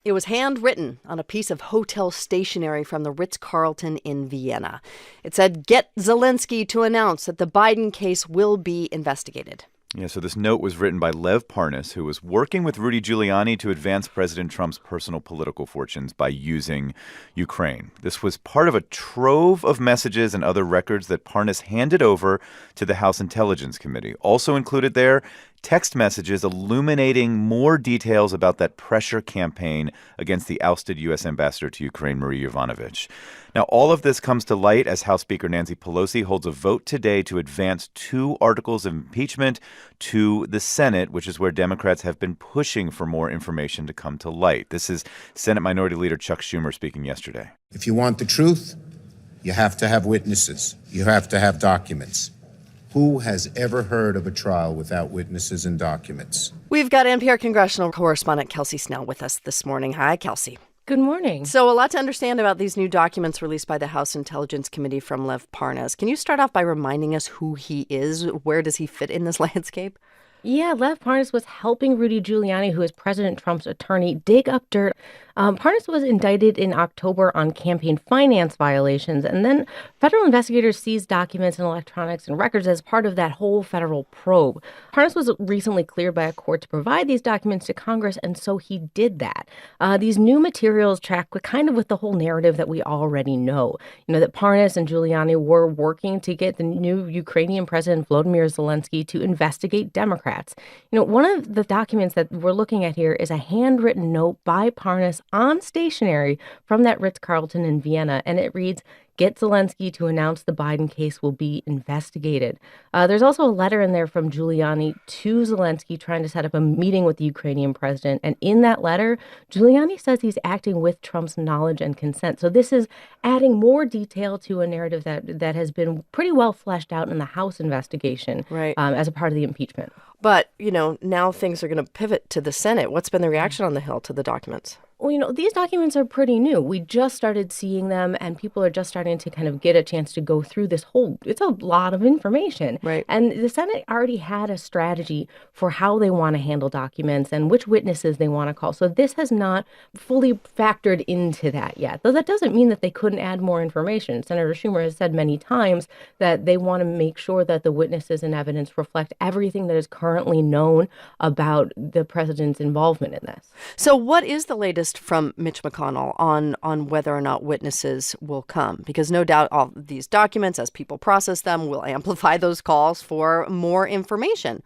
It was handwritten on a piece of hotel stationery from the Ritz-Carlton in Vienna. It said, "Get Zelensky to announce that the Biden case will be investigated." Yeah, so this note was written by Lev Parnas, who was working with Rudy Giuliani to advance President Trump's personal political fortunes by using Ukraine. This was part of a trove of messages and other records that Parnas handed over to the House Intelligence Committee. Also included there, text messages illuminating more details about that pressure campaign against the ousted U.S. ambassador to Ukraine, Marie Yovanovitch. Now, all of this comes to light as House Speaker Nancy Pelosi holds a vote today to advance 2 articles of impeachment to the Senate, which is where Democrats have been pushing for more information to come to light. This is Senate Minority Leader Chuck Schumer speaking yesterday. If you want the truth, you have to have witnesses. You have to have documents. Who has ever heard of a trial without witnesses and documents? We've got NPR congressional correspondent Kelsey Snell with us this morning. Hi, Kelsey. Good morning. So a lot to understand about these new documents released by the House Intelligence Committee from Lev Parnas. Can you start off by reminding us who he is? Where does he fit in this landscape? Yeah, Lev Parnas was helping Rudy Giuliani, who is President Trump's attorney, dig up dirt. Parnas was indicted in October on campaign finance violations, and then federal investigators seized documents and electronics and records as part of that whole federal probe. Parnas was recently cleared by a court to provide these documents to Congress, and so he did that. These new materials track with the whole narrative that we already know. That Parnas and Giuliani were working to get the new Ukrainian President Volodymyr Zelensky to investigate Democrats. One of the documents that we're looking at here is a handwritten note by Parnas on stationery from that Ritz-Carlton in Vienna, and it reads, "Get Zelensky to announce the Biden case will be investigated." There's also a letter in there from Giuliani to Zelensky trying to set up a meeting with the Ukrainian president. And in that letter, Giuliani says he's acting with Trump's knowledge and consent. So this is adding more detail to a narrative that has been pretty well fleshed out in the House investigation, right, as a part of the impeachment. But, now things are going to pivot to the Senate. What's been the reaction on the Hill to the documents? Well, these documents are pretty new. We just started seeing them, and people are just starting to kind of get a chance to go through it's a lot of information. Right. And the Senate already had a strategy for how they want to handle documents and which witnesses they want to call. So this has not fully factored into that yet. Though that doesn't mean that they couldn't add more information. Senator Schumer has said many times that they want to make sure that the witnesses and evidence reflect everything that is currently known about the president's involvement in this. So what is the latest from Mitch McConnell on whether or not witnesses will come? Because no doubt all these documents, as people process them, will amplify those calls for more information.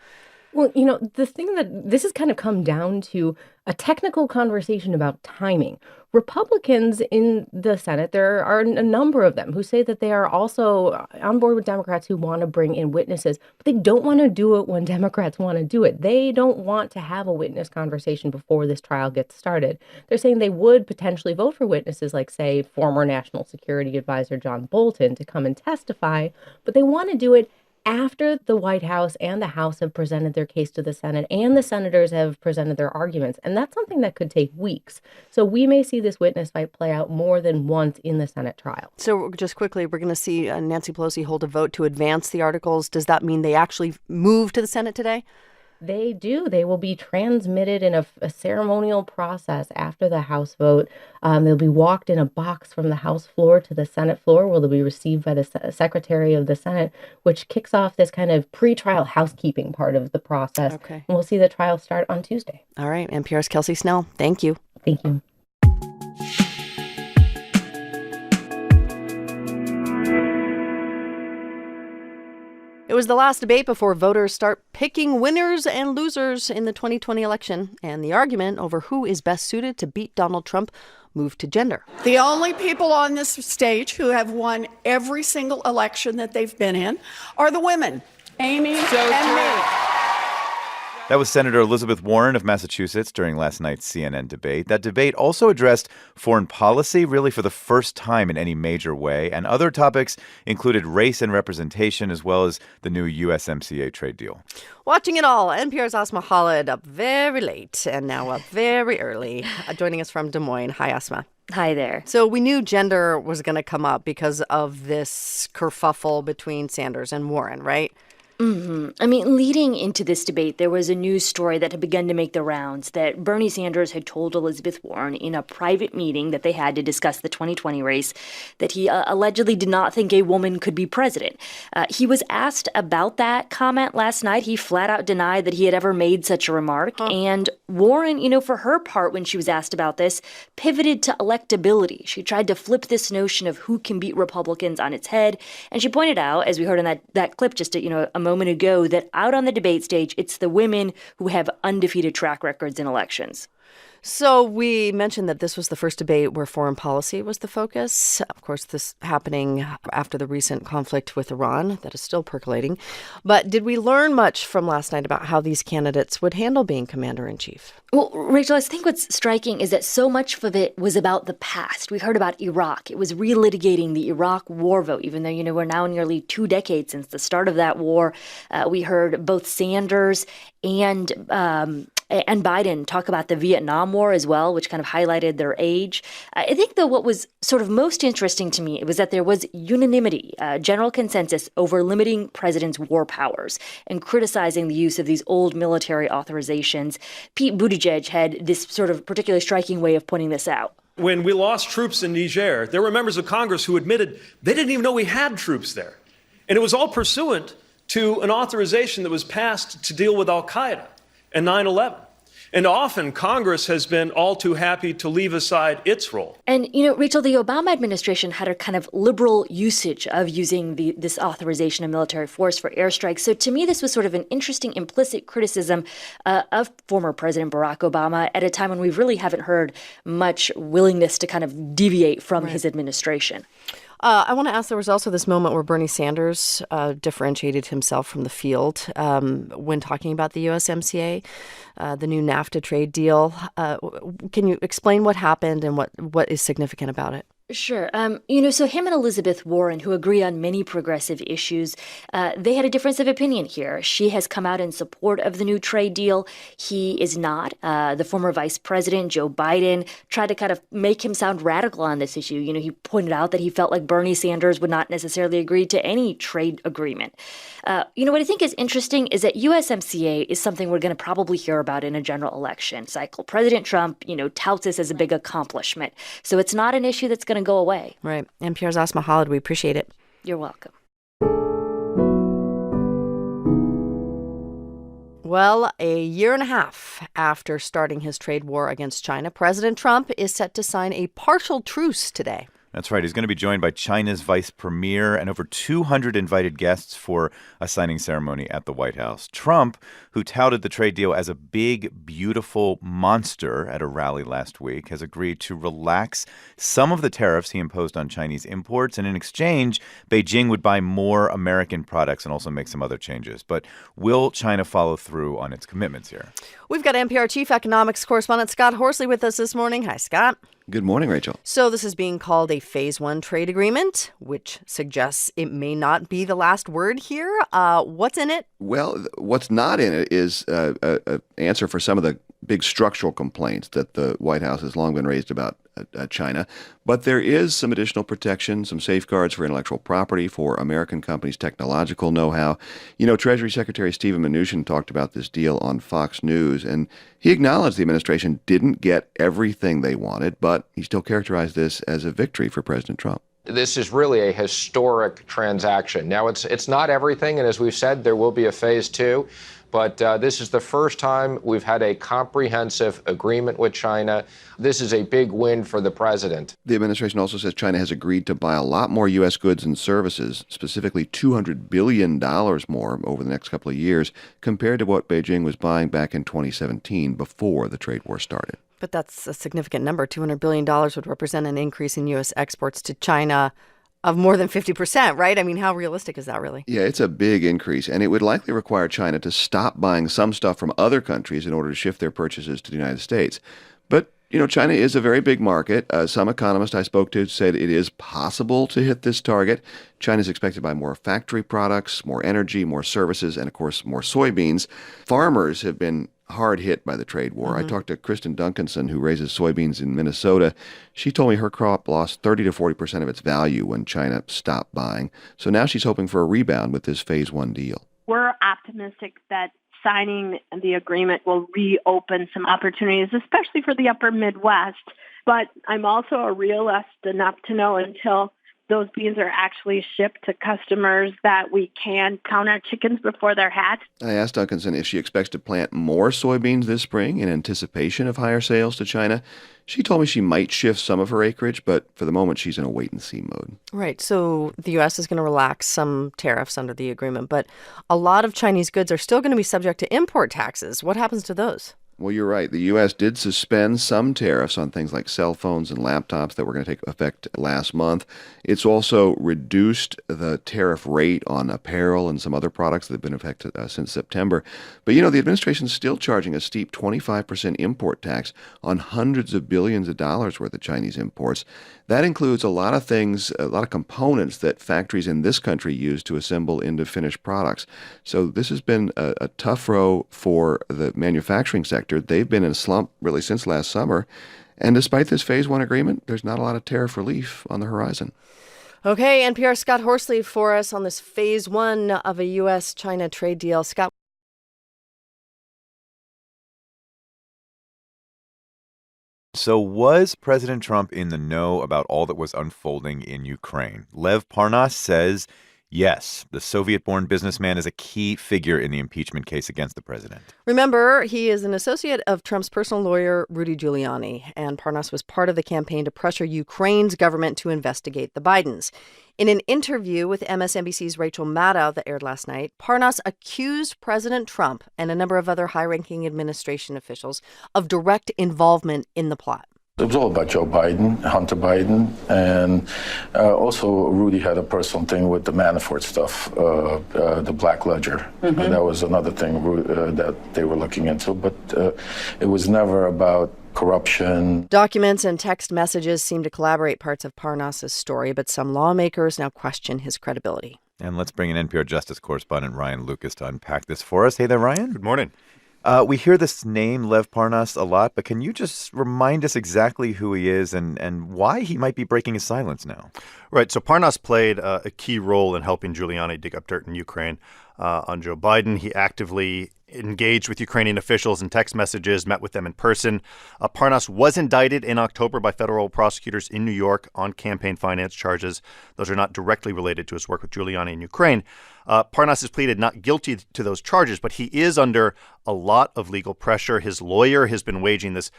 Well, the thing that this has kind of come down to a technical conversation about timing. Republicans in the Senate, there are a number of them who say that they are also on board with Democrats who want to bring in witnesses, but they don't want to do it when Democrats want to do it. They don't want to have a witness conversation before this trial gets started. They're saying they would potentially vote for witnesses like, say, former National Security Advisor John Bolton to come and testify, but they want to do it after the White House and the House have presented their case to the Senate and the senators have presented their arguments. And that's something that could take weeks. So we may see this witness fight play out more than once in the Senate trial. So just quickly, we're going to see Nancy Pelosi hold a vote to advance the articles. Does that mean they actually move to the Senate today? They do. They will be transmitted in a ceremonial process after the House vote. They'll be walked in a box from the House floor to the Senate floor, where they'll be received by the Secretary of the Senate, which kicks off this kind of pre-trial housekeeping part of the process. Okay. And we'll see the trial start on Tuesday. All right. NPR's Kelsey Snell. Thank you. Thank you. It was the last debate before voters start picking winners and losers in the 2020 election, and the argument over who is best suited to beat Donald Trump moved to gender. The only people on this stage who have won every single election that they've been in are the women, Amy and me. That was Senator Elizabeth Warren of Massachusetts during last night's CNN debate. That debate also addressed foreign policy, really for the first time in any major way, and other topics included race and representation, as well as the new USMCA trade deal. Watching it all, NPR's Asma Khalid up very late and now up very early, joining us from Des Moines. Hi, Asma. Hi there. So we knew gender was going to come up because of this kerfuffle between Sanders and Warren, right? I mean, leading into this debate, there was a news story that had begun to make the rounds that Bernie Sanders had told Elizabeth Warren in a private meeting that they had to discuss the 2020 race that he allegedly did not think a woman could be president. He was asked about that comment last night. He flat out denied that he had ever made such a remark. And Warren, for her part, when she was asked about this, pivoted to electability. She tried to flip this notion of who can beat Republicans on its head. And she pointed out, as we heard in that clip just a moment ago, that out on the debate stage, it's the women who have undefeated track records in elections. So we mentioned that this was the first debate where foreign policy was the focus. Of course, this happening after the recent conflict with Iran that is still percolating. But did we learn much from last night about how these candidates would handle being commander-in-chief? Well, Rachel, I think what's striking is that so much of it was about the past. We heard about Iraq. It was relitigating the Iraq war vote, even though, we're now nearly 2 decades since the start of that war. We heard both Sanders and Biden talk about the Vietnam War as well, which kind of highlighted their age. I think, though, what was sort of most interesting to me was that there was unanimity, general consensus over limiting presidents' war powers and criticizing the use of these old military authorizations. Pete Buttigieg had this sort of particularly striking way of pointing this out. When we lost troops in Niger, there were members of Congress who admitted they didn't even know we had troops there. And it was all pursuant to an authorization that was passed to deal with al-Qaeda and 9/11. And often Congress has been all too happy to leave aside its role. And, Rachel, the Obama administration had a kind of liberal usage of using this authorization of military force for airstrikes. So to me, this was sort of an interesting implicit criticism of former President Barack Obama at a time when we really haven't heard much willingness to kind of deviate from his administration. I want to ask, there was also this moment where Bernie Sanders differentiated himself from the field when talking about the USMCA, the new NAFTA trade deal. Can you explain what happened and what is significant about it? Sure. So him and Elizabeth Warren, who agree on many progressive issues, they had a difference of opinion here. She has come out in support of the new trade deal. He is not. The former vice president, Joe Biden, tried to kind of make him sound radical on this issue. He pointed out that he felt like Bernie Sanders would not necessarily agree to any trade agreement. What I think is interesting is that USMCA is something we're going to probably hear about in a general election cycle. President Trump, touts this as a big accomplishment. So it's not an issue that's going to go away. Right. NPR's Asma Khalid, we appreciate it. You're welcome. Well, a year and a half after starting his trade war against China, President Trump is set to sign a partial truce today. That's right. He's going to be joined by China's vice premier and over 200 invited guests for a signing ceremony at the White House. Trump, who touted the trade deal as a big, beautiful monster at a rally last week, has agreed to relax some of the tariffs he imposed on Chinese imports. And in exchange, Beijing would buy more American products and also make some other changes. But will China follow through on its commitments here? We've got NPR chief economics correspondent Scott Horsley with us this morning. Hi, Scott. Good morning, Rachel. So this is being called a Phase 1 trade agreement, which suggests it may not be the last word here. What's in it? Well, what's not in it is an answer for some of the big structural complaints that the White House has long been raised about China. But there is some additional protection, some safeguards for intellectual property, for American companies' technological know-how. Treasury Secretary Steven Mnuchin talked about this deal on Fox News, and he acknowledged the administration didn't get everything they wanted, but he still characterized this as a victory for President Trump. This is really a historic transaction. Now, it's not everything, and as we've said, there will be a phase 2. But this is the first time we've had a comprehensive agreement with China. This is a big win for the president. The administration also says China has agreed to buy a lot more U.S. goods and services, specifically $200 billion more over the next couple of years, compared to what Beijing was buying back in 2017 before the trade war started. But that's a significant number. $200 billion would represent an increase in U.S. exports to China of more than 50%, right? I mean, how realistic is that really? Yeah, it's a big increase, and it would likely require China to stop buying some stuff from other countries in order to shift their purchases to the United States. But, China is a very big market. Some economists I spoke to said it is possible to hit this target. China is expected to buy more factory products, more energy, more services, and, of course, more soybeans. Farmers have been hard hit by the trade war. I talked to Kristen Duncanson, who raises soybeans in Minnesota. She told me her crop lost 30 to 40% of its value when China stopped buying. So now she's hoping for a rebound with this Phase 1 deal. we're optimistic that signing the agreement will reopen some opportunities, especially for the upper Midwest. But I'm also a realist enough to know until those beans are actually shipped to customers that we can count our chickens before they're hatched. I asked Duncanson if she expects to plant more soybeans this spring in anticipation of higher sales to China. She told me she might shift some of her acreage, but for the moment she's in a wait-and-see mode. Right. So the U.S. is going to relax some tariffs under the agreement, but a lot of Chinese goods are still going to be subject to import taxes. What happens to those? Well, you're right. The U.S. did suspend some tariffs on things like cell phones and laptops that were going to take effect last month. It's also reduced the tariff rate on apparel and some other products that have been in effect since September. But, the administration's still charging a steep 25% import tax on hundreds of billions of dollars worth of Chinese imports. That includes a lot of things, a lot of components that factories in this country use to assemble into finished products. So this has been a tough row for the manufacturing sector. They've been in a slump really since last summer. And despite this Phase 1 agreement, there's not a lot of tariff relief on the horizon. Okay, NPR's Scott Horsley for us on this Phase 1 of a U.S.-China trade deal. Scott. So was President Trump in the know about all that was unfolding in Ukraine? Lev Parnas says yes, the Soviet-born businessman is a key figure in the impeachment case against the president. Remember, he is an associate of Trump's personal lawyer, Rudy Giuliani, and Parnas was part of the campaign to pressure Ukraine's government to investigate the Bidens. In an interview with MSNBC's Rachel Maddow that aired last night, Parnas accused President Trump and a number of other high-ranking administration officials of direct involvement in the plot. It was all about Joe Biden, Hunter Biden, and also Rudy had a personal thing with the Manafort stuff, the Black Ledger. Mm-hmm. And that was another thing that they were looking into. But it was never about corruption. Documents and text messages seem to collaborate parts of Parnas' story, but some lawmakers now question his credibility. And let's bring in NPR Justice correspondent Ryan Lucas to unpack this for us. Hey there, Ryan. Good morning. We hear this name, Lev Parnas, a lot, but can you just remind us exactly who he is and why he might be breaking his silence now? Right. So Parnas played a key role in helping Giuliani dig up dirt in Ukraine on Joe Biden. He actively engaged with Ukrainian officials in text messages, met with them in person. Parnas was indicted in October by federal prosecutors in New York on campaign finance charges. Those are not directly related to his work with Giuliani in Ukraine. Parnas has pleaded not guilty to those charges, but he is under a lot of legal pressure. His lawyer has been waging this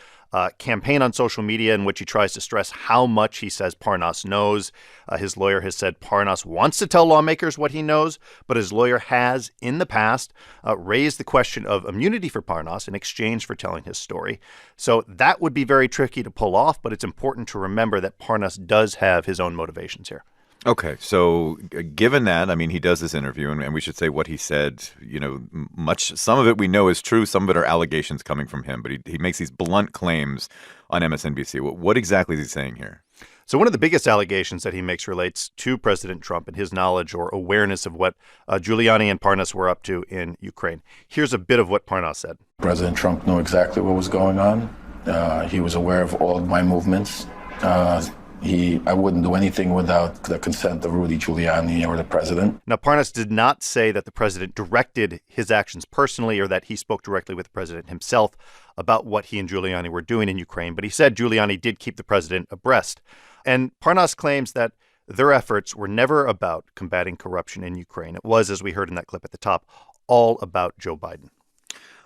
campaign on social media in which he tries to stress how much he says Parnas knows. His lawyer has said Parnas wants to tell lawmakers what he knows, but his lawyer has, in the past, raised the question of immunity for Parnas in exchange for telling his story. So that would be very tricky to pull off, but it's important to remember that Parnas does have his own motivations here. Okay, so given that, I mean, he does this interview, and we should say what he said, some of it we know is true, some of it are allegations coming from him, but he makes these blunt claims on MSNBC. What exactly is he saying here? So one of the biggest allegations that he makes relates to President Trump and his knowledge or awareness of what Giuliani and Parnas were up to in Ukraine. Here's a bit of what Parnas said. President Trump knew exactly what was going on. He was aware of all of my movements. I wouldn't do anything without the consent of Rudy Giuliani or the president. Now, Parnas did not say that the president directed his actions personally or that he spoke directly with the president himself about what he and Giuliani were doing in Ukraine, but he said Giuliani did keep the president abreast. And Parnas claims that their efforts were never about combating corruption in Ukraine. It was, as we heard in that clip at the top, all about Joe Biden.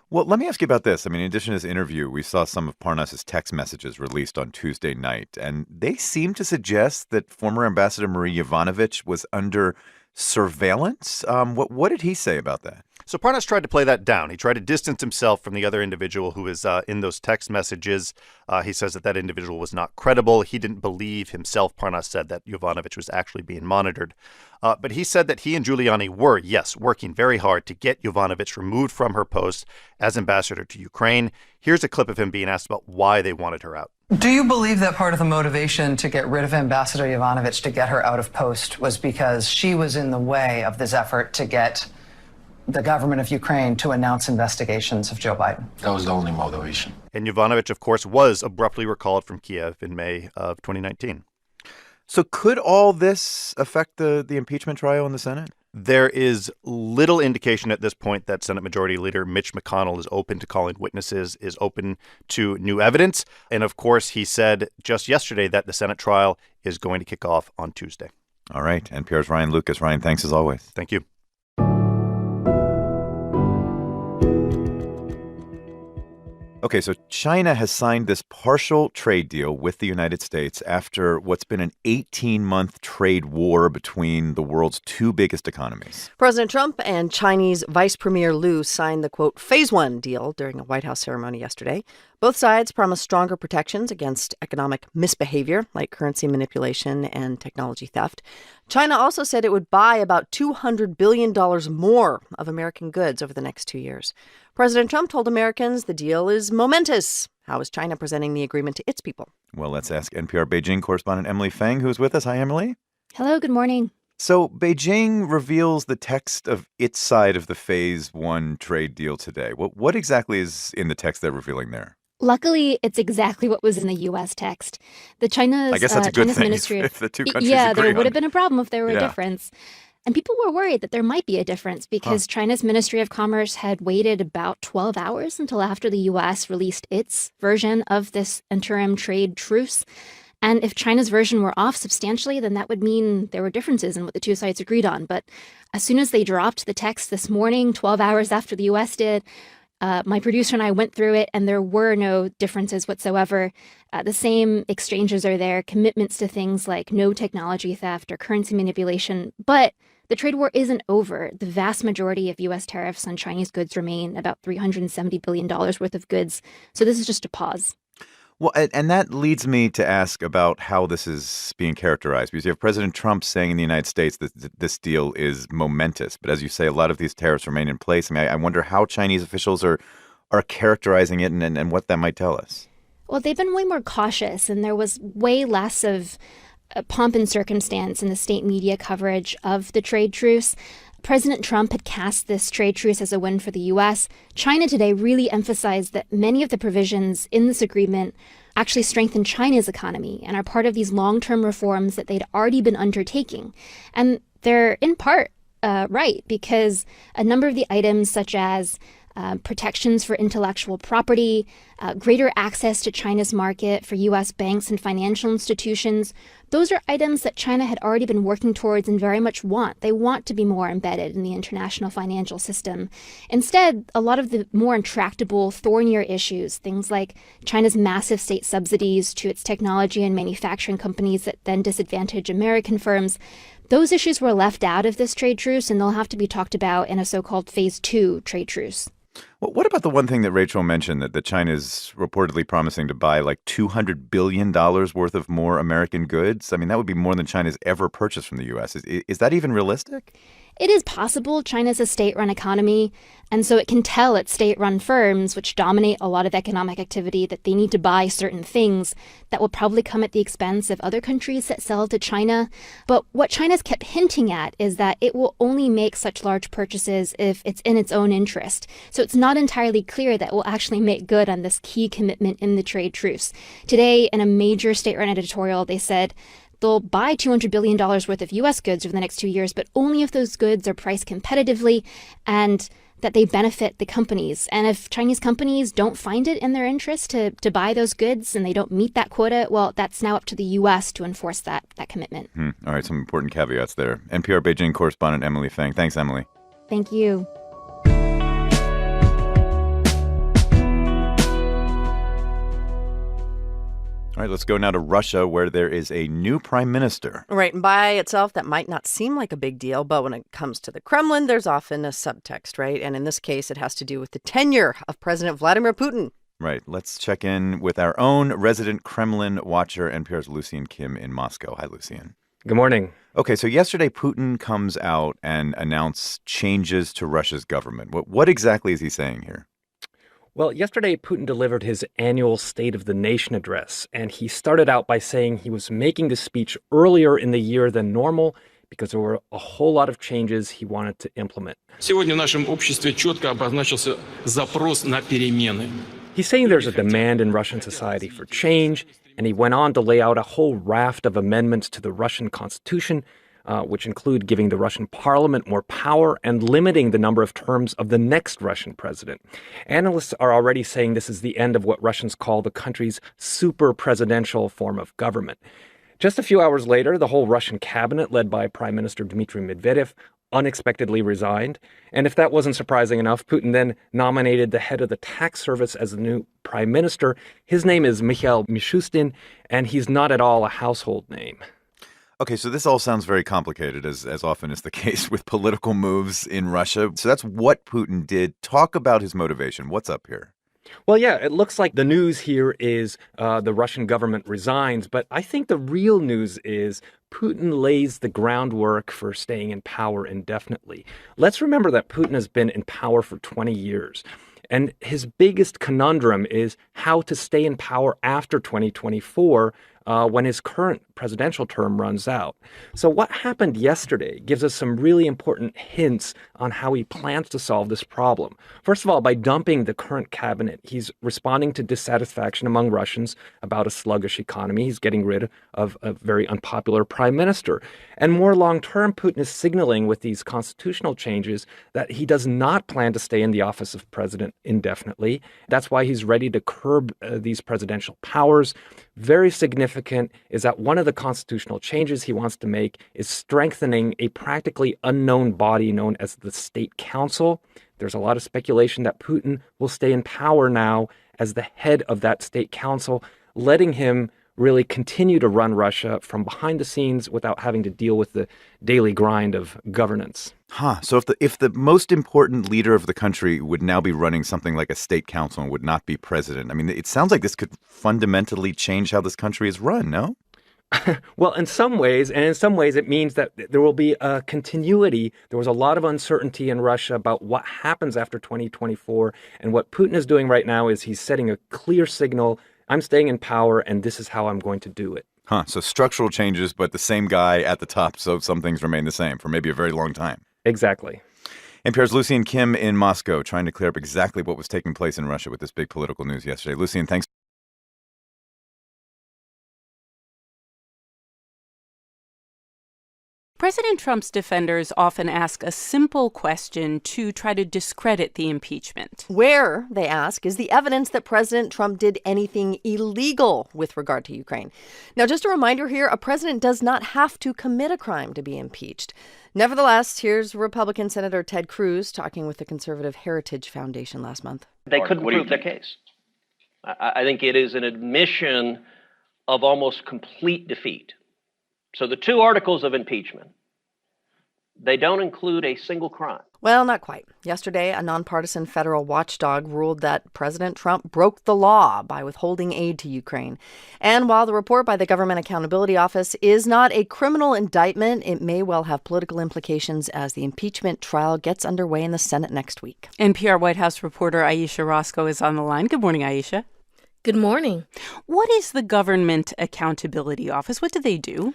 Well, let me ask you about this. I mean, in addition to this interview, we saw some of Parnas' text messages released on Tuesday night, and they seem to suggest that former Ambassador Marie Yovanovitch was under surveillance. What did he say about that? So Parnas tried to play that down. He tried to distance himself from the other individual who was in those text messages. He says that individual was not credible. He didn't believe himself, Parnas said, that Yovanovitch was actually being monitored. But he said that he and Giuliani were, yes, working very hard to get Yovanovitch removed from her post as ambassador to Ukraine. Here's a clip of him being asked about why they wanted her out. Do you believe that part of the motivation to get rid of Ambassador Yovanovitch, to get her out of post, was because she was in the way of this effort to get the government of Ukraine to announce investigations of Joe Biden? That was the only motivation. And Yovanovitch, of course, was abruptly recalled from Kiev in May of 2019. So could all this affect the impeachment trial in the Senate? There is little indication at this point that Senate Majority Leader Mitch McConnell is open to calling witnesses, is open to new evidence. And of course, he said just yesterday that the Senate trial is going to kick off on Tuesday. All right. NPR's Ryan Lucas. Ryan, thanks as always. Thank you. Okay, so China has signed this partial trade deal with the United States after what's been an 18-month trade war between the world's two biggest economies. President Trump and Chinese Vice Premier Liu signed the, quote, Phase 1 deal during a White House ceremony yesterday. Both sides promise stronger protections against economic misbehavior, like currency manipulation and technology theft. China also said it would buy about $200 billion more of American goods over the next 2 years. President Trump told Americans the deal is momentous. How is China presenting the agreement to its people? Well, let's ask NPR Beijing correspondent Emily Feng, who is with us. Hi, Emily. Hello, good morning. So Beijing reveals the text of its side of the Phase 1 trade deal today. What exactly is in the text they're revealing there? Luckily, it's exactly what was in the U.S. text. I guess that's a good China's thing Ministry if the two countries Yeah, agree there would on have been a problem if there were Yeah. a difference. And people were worried that there might be a difference because China's Ministry of Commerce had waited about 12 hours until after the U.S. released its version of this interim trade truce. And if China's version were off substantially, then that would mean there were differences in what the two sides agreed on. But as soon as they dropped the text this morning, 12 hours after the U.S. did, my producer and I went through it, and there were no differences whatsoever. The same exchanges are there, commitments to things like no technology theft or currency manipulation. But the trade war isn't over. The vast majority of U.S. tariffs on Chinese goods remain, about $370 billion worth of goods. So this is just a pause. Well, and that leads me to ask about how this is being characterized, because you have President Trump saying in the United States that this deal is momentous. But as you say, a lot of these tariffs remain in place. I mean, I wonder how Chinese officials are characterizing it and what that might tell us. Well, they've been way more cautious, and there was way less of pomp and circumstance in the state media coverage of the trade truce. President Trump had cast this trade truce as a win for the U.S. China today really emphasized that many of the provisions in this agreement actually strengthen China's economy and are part of these long-term reforms that they'd already been undertaking. And they're in part right, because a number of the items such as protections for intellectual property, greater access to China's market for U.S. banks and financial institutions. Those are items that China had already been working towards and very much want. They want to be more embedded in the international financial system. Instead, a lot of the more intractable, thornier issues, things like China's massive state subsidies to its technology and manufacturing companies that then disadvantage American firms, those issues were left out of this trade truce, and they'll have to be talked about in a so-called Phase 2 trade truce. Well, what about the one thing that Rachel mentioned, that China is reportedly promising to buy like $200 billion worth of more American goods? I mean, that would be more than China's ever purchased from the U.S. Is that even realistic? It is possible. China's a state-run economy, and so it can tell its state-run firms, which dominate a lot of economic activity, that they need to buy certain things that will probably come at the expense of other countries that sell to China. But what China's kept hinting at is that it will only make such large purchases if it's in its own interest. So it's not entirely clear that it will actually make good on this key commitment in the trade truce. Today, in a major state-run editorial, they said they'll buy $200 billion worth of U.S. goods over the next 2 years, but only if those goods are priced competitively and that they benefit the companies. And if Chinese companies don't find it in their interest to buy those goods and they don't meet that quota, well, that's now up to the U.S. to enforce that commitment. All right, some important caveats there. NPR Beijing correspondent Emily Feng. Thanks, Emily. Thank you. All right, let's go now to Russia, where there is a new prime minister. Right. And by itself, that might not seem like a big deal. But when it comes to the Kremlin, there's often a subtext, right? And in this case, it has to do with the tenure of President Vladimir Putin. Right. Let's check in with our own resident Kremlin watcher, NPR's Lucian Kim in Moscow. Hi, Lucian. Good morning. Okay, so yesterday Putin comes out and announced changes to Russia's government. What exactly is he saying here? Well, yesterday Putin delivered his annual State of the Nation address, and he started out by saying he was making this speech earlier in the year than normal because there were a whole lot of changes he wanted to implement. Сегодня в нашем обществе четко обозначился запрос на перемены. He's saying there's a demand in Russian society for change, and he went on to lay out a whole raft of amendments to the Russian constitution, which include giving the Russian parliament more power and limiting the number of terms of the next Russian president. Analysts are already saying this is the end of what Russians call the country's super presidential form of government. Just a few hours later, the whole Russian cabinet, led by Prime Minister Dmitry Medvedev, unexpectedly resigned. And if that wasn't surprising enough, Putin then nominated the head of the tax service as the new prime minister. His name is Mikhail Mishustin, and he's not at all a household name. Okay, so this all sounds very complicated, as often is the case with political moves in Russia. So that's what Putin did. Talk about his motivation. What's up here? Well, yeah, it looks like the news here is the Russian government resigns, but I think the real news is Putin lays the groundwork for staying in power indefinitely. Let's remember that Putin has been in power for 20 years. And his biggest conundrum is how to stay in power after 2024 when his current presidential term runs out. So what happened yesterday gives us some really important hints on how he plans to solve this problem. First of all, by dumping the current cabinet, he's responding to dissatisfaction among Russians about a sluggish economy. He's getting rid of a very unpopular prime minister. And more long-term, Putin is signaling with these constitutional changes that he does not plan to stay in the office of president indefinitely. That's why he's ready to curb these presidential powers. Very significant is that one of the constitutional changes he wants to make is strengthening a practically unknown body known as the State Council. There's a lot of speculation that Putin will stay in power now as the head of that State Council, letting him really continue to run Russia from behind the scenes without having to deal with the daily grind of governance. So if the most important leader of the country would now be running something like a state council and would not be president, I mean, it sounds like this could fundamentally change how this country is run, no? Well, in some ways, and in some ways it means that there will be a continuity. There was a lot of uncertainty in Russia about what happens after 2024. And what Putin is doing right now is he's setting a clear signal. I'm staying in power, and this is how I'm going to do it. So structural changes, but the same guy at the top, so some things remain the same for maybe a very long time. Exactly. NPR's Lucian Kim in Moscow trying to clear up exactly what was taking place in Russia with this big political news yesterday. Lucian, thanks. President Trump's defenders often ask a simple question to try to discredit the impeachment. Where, they ask, is the evidence that President Trump did anything illegal with regard to Ukraine? Now, just a reminder here, a president does not have to commit a crime to be impeached. Nevertheless, here's Republican Senator Ted Cruz talking with the Conservative Heritage Foundation last month. They couldn't prove their case. I think it is an admission of almost complete defeat. So the two articles of impeachment, they don't include a single crime. Well, not quite. Yesterday, a nonpartisan federal watchdog ruled that President Trump broke the law by withholding aid to Ukraine. And while the report by the Government Accountability Office is not a criminal indictment, it may well have political implications as the impeachment trial gets underway in the Senate next week. NPR White House reporter Aisha Roscoe is on the line. Good morning, Aisha. Good morning. What is the Government Accountability Office? What do they do?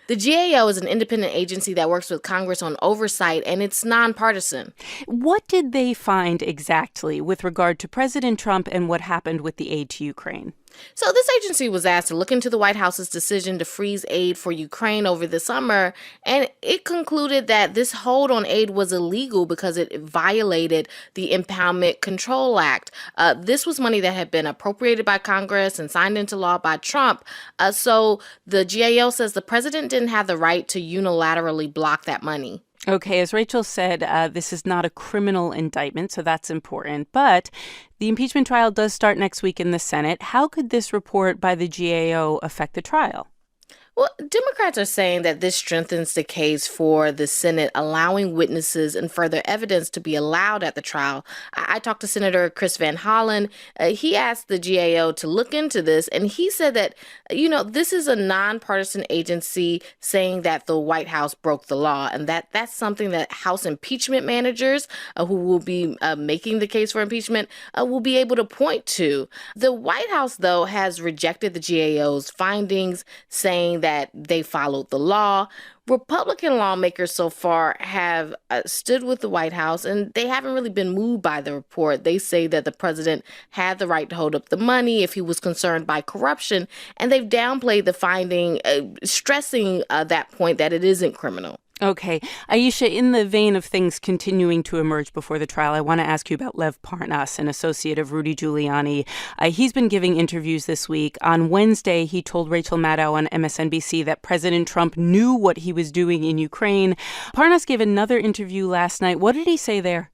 The GAO is an independent agency that works with Congress on oversight, and it's nonpartisan. What did they find exactly with regard to President Trump and what happened with the aid to Ukraine? So this agency was asked to look into the White House's decision to freeze aid for Ukraine over the summer, and it concluded that this hold on aid was illegal because it violated the Impoundment Control Act. This was money that had been appropriated by Congress and signed into law by Trump. So the GAO says the president didn't have the right to unilaterally block that money. Okay, as Rachel said, this is not a criminal indictment, so that's important. But the impeachment trial does start next week in the Senate. How could this report by the GAO affect the trial? Well, Democrats are saying that this strengthens the case for the Senate allowing witnesses and further evidence to be allowed at the trial. I talked to Senator Chris Van Hollen. He asked the GAO to look into this, and he said that, this is a nonpartisan agency saying that the White House broke the law, and that's something that House impeachment managers who will be making the case for impeachment will be able to point to. The White House, though, has rejected the GAO's findings, saying saying that they followed the law. Republican lawmakers so far have stood with the White House, and they haven't really been moved by the report. They say that the president had the right to hold up the money if he was concerned by corruption, and they've downplayed the finding, stressing that point that it isn't criminal. Okay. Ayesha, in the vein of things continuing to emerge before the trial, I want to ask you about Lev Parnas, an associate of Rudy Giuliani. He's been giving interviews this week. On Wednesday, he told Rachel Maddow on MSNBC that President Trump knew what he was doing in Ukraine. Parnas gave another interview last night. What did he say there?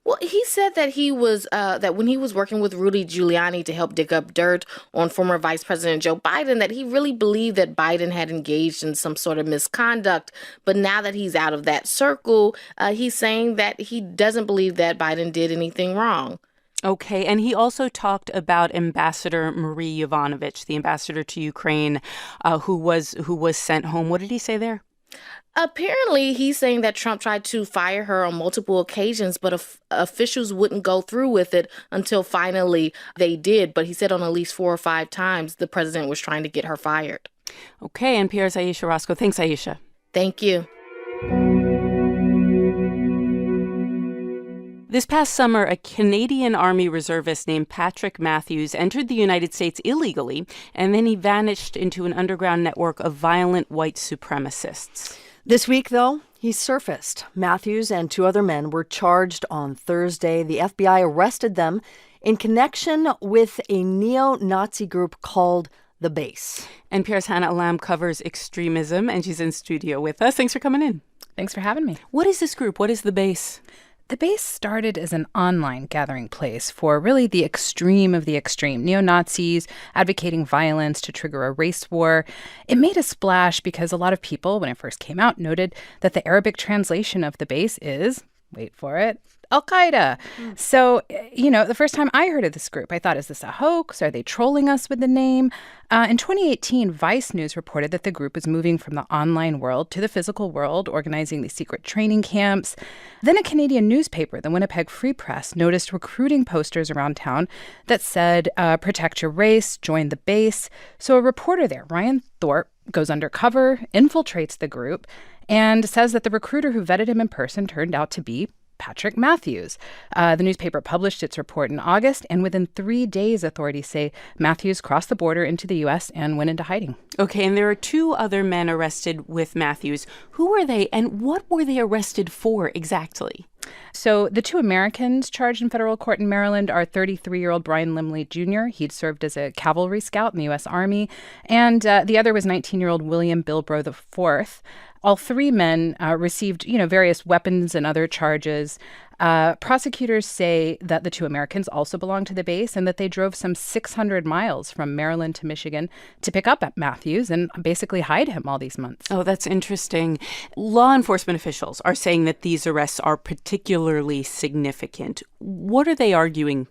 Well, he said that he was that when he was working with Rudy Giuliani to help dig up dirt on former Vice President Joe Biden, that he really believed that Biden had engaged in some sort of misconduct. But now that he's out of that circle, he's saying that he doesn't believe that Biden did anything wrong. Okay, and he also talked about Ambassador Marie Yovanovitch, the ambassador to Ukraine, who was sent home. What did he say there? Apparently, he's saying that Trump tried to fire her on multiple occasions, but officials wouldn't go through with it until finally they did. But he said on at least 4 or 5 times the president was trying to get her fired. Okay, NPR's Ayesha Roscoe. Thanks, Ayesha. Thank you. This past summer, a Canadian Army reservist named Patrick Matthews entered the United States illegally, and then he vanished into an underground network of violent white supremacists. This week, though, he surfaced. Matthews and 2 other men were charged on Thursday. The FBI arrested them in connection with a neo-Nazi group called The Base. NPR's Hannah Alam covers extremism, and she's in studio with us. Thanks for coming in. Thanks for having me. What is this group? What is The Base? The Base started as an online gathering place for really the extreme of the extreme, neo-Nazis advocating violence to trigger a race war. It made a splash because a lot of people, when it first came out, noted that the Arabic translation of The Base is, wait for it, Al-Qaeda. So, the first time I heard of this group, I thought, is this a hoax? Are they trolling us with the name? In 2018, Vice News reported that the group was moving from the online world to the physical world, organizing these secret training camps. Then a Canadian newspaper, the Winnipeg Free Press, noticed recruiting posters around town that said, protect your race, join the base. So a reporter there, Ryan Thorpe, goes undercover, infiltrates the group, and says that the recruiter who vetted him in person turned out to be Patrick Matthews. The newspaper published its report in August, and within 3 days, authorities say Matthews crossed the border into the U.S. and went into hiding. Okay, and there are 2 other men arrested with Matthews. Who were they, and what were they arrested for exactly? So the 2 Americans charged in federal court in Maryland are 33-year-old Brian Limley Jr. He'd served as a cavalry scout in the U.S. Army, and the other was 19-year-old William Bilbro IV. All 3 men received, various weapons and other charges. Prosecutors say that the 2 Americans also belong to the base and that they drove some 600 miles from Maryland to Michigan to pick up Matthews and basically hide him all these months. Oh, that's interesting. Law enforcement officials are saying that these arrests are particularly significant. What are they arguing?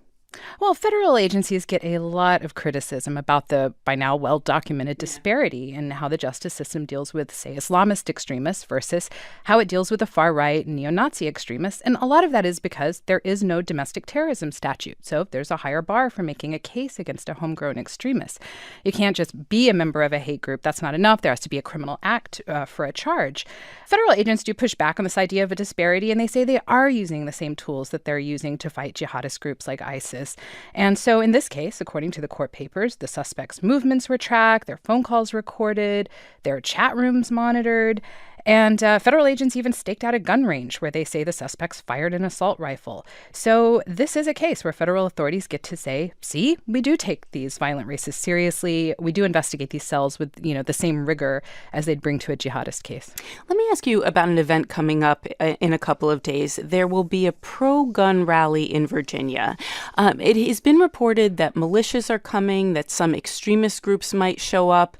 Well, federal agencies get a lot of criticism about the, by now, well-documented disparity in how the justice system deals with, say, Islamist extremists versus how it deals with the far-right and neo-Nazi extremists. And a lot of that is because there is no domestic terrorism statute. So there's a higher bar for making a case against a homegrown extremist. You can't just be a member of a hate group. That's not enough. There has to be a criminal act for a charge. Federal agents do push back on this idea of a disparity, and they say they are using the same tools that they're using to fight jihadist groups like ISIS. And so in this case, according to the court papers, the suspects' movements were tracked, their phone calls recorded, their chat rooms monitored. And federal agents even staked out a gun range where they say the suspects fired an assault rifle. So this is a case where federal authorities get to say, see, we do take these violent racists seriously. We do investigate these cells with, the same rigor as they'd bring to a jihadist case. Let me ask you about an event coming up in a couple of days. There will be a pro-gun rally in Virginia. It has been reported that militias are coming, that some extremist groups might show up,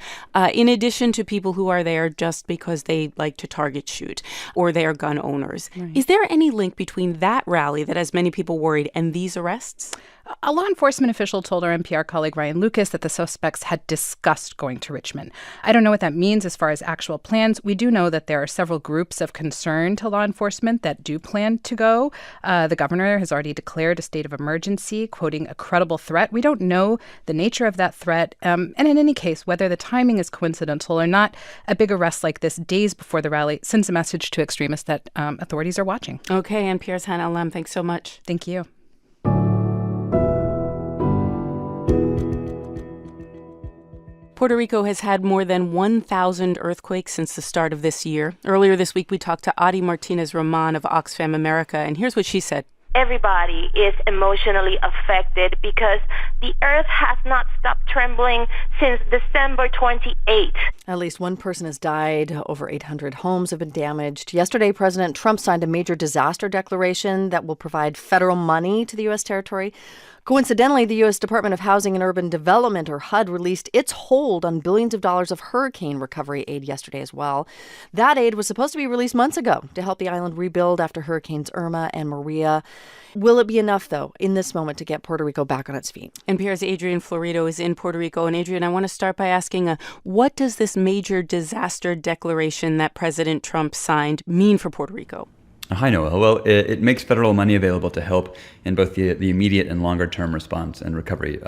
in addition to people who are there just because they like to target shoot or they are gun owners. Right. Is there any link between that rally that has many people worried and these arrests? A law enforcement official told our NPR colleague Ryan Lucas that the suspects had discussed going to Richmond. I don't know what that means as far as actual plans. We do know that there are several groups of concern to law enforcement that do plan to go. The governor has already declared a state of emergency, quoting a credible threat. We don't know the nature of that threat. And in any case, whether the timing is coincidental or not, a big arrest like this days before the rally sends a message to extremists that authorities are watching. Okay, NPR's Hannah Lem, thanks so much. Thank you. Puerto Rico has had more than 1,000 earthquakes since the start of this year. Earlier this week, we talked to Adi Martinez-Roman of Oxfam America, and here's what she said. Everybody is emotionally affected because the earth has not stopped trembling since December 28th. At least one person has died. Over 800 homes have been damaged. Yesterday, President Trump signed a major disaster declaration that will provide federal money to the U.S. territory. Coincidentally, the U.S. Department of Housing and Urban Development, or HUD, released its hold on billions of dollars of hurricane recovery aid yesterday as well. That aid was supposed to be released months ago to help the island rebuild after Hurricanes Irma and Maria. Will it be enough, though, in this moment to get Puerto Rico back on its feet? NPR's Adrian Florido is in Puerto Rico. And Adrian, I want to start by asking, what does this major disaster declaration that President Trump signed mean for Puerto Rico? Hi, Noah. Well, it makes federal money available to help in both the immediate and longer-term response and recovery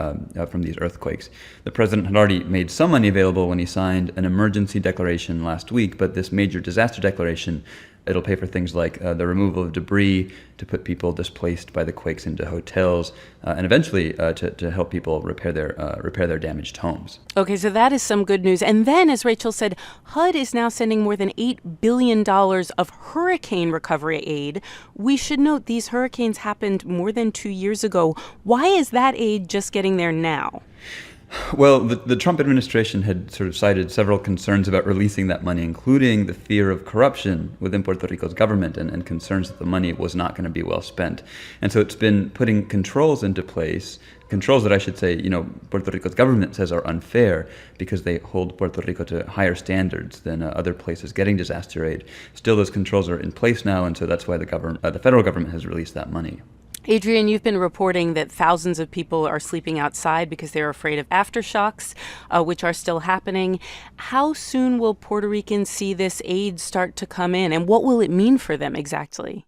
from these earthquakes. The president had already made some money available when he signed an emergency declaration last week, but this major disaster declaration, it'll pay for things like the removal of debris to put people displaced by the quakes into hotels, and eventually to help people repair their damaged homes. Okay, so that is some good news. And then, as Rachel said, HUD is now sending more than $8 billion of hurricane recovery aid. We should note these hurricanes happened more than 2 years ago. Why is that aid just getting there now? Well, the Trump administration had sort of cited several concerns about releasing that money, including the fear of corruption within Puerto Rico's government and concerns that the money was not going to be well spent. And so it's been putting controls into place, controls that I should say, Puerto Rico's government says are unfair because they hold Puerto Rico to higher standards than other places getting disaster aid. Still, those controls are in place now, and so that's why the federal government has released that money. Adrian, you've been reporting that thousands of people are sleeping outside because they're afraid of aftershocks, which are still happening. How soon will Puerto Ricans see this aid start to come in, and what will it mean for them exactly?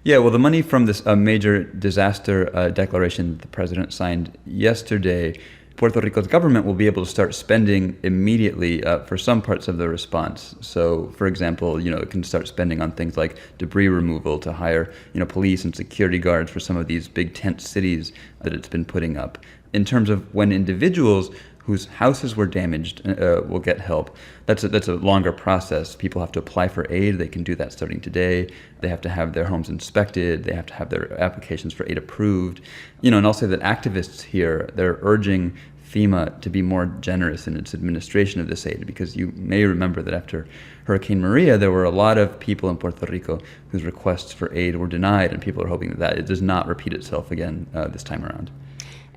Yeah, well, the money from this major disaster declaration the president signed yesterday, Puerto Rico's government will be able to start spending immediately for some parts of the response. So, for example, it can start spending on things like debris removal to hire, police and security guards for some of these big tent cities that it's been putting up. In terms of when individuals whose houses were damaged will get help, that's a longer process. People have to apply for aid. They can do that starting today. They have to have their homes inspected. They have to have their applications for aid approved. And I'll say that activists here, they're urging FEMA to be more generous in its administration of this aid, because you may remember that after Hurricane Maria, there were a lot of people in Puerto Rico whose requests for aid were denied, and people are hoping that it does not repeat itself again this time around.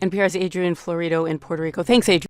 NPR's Adrian Florido in Puerto Rico. Thanks, Adrian.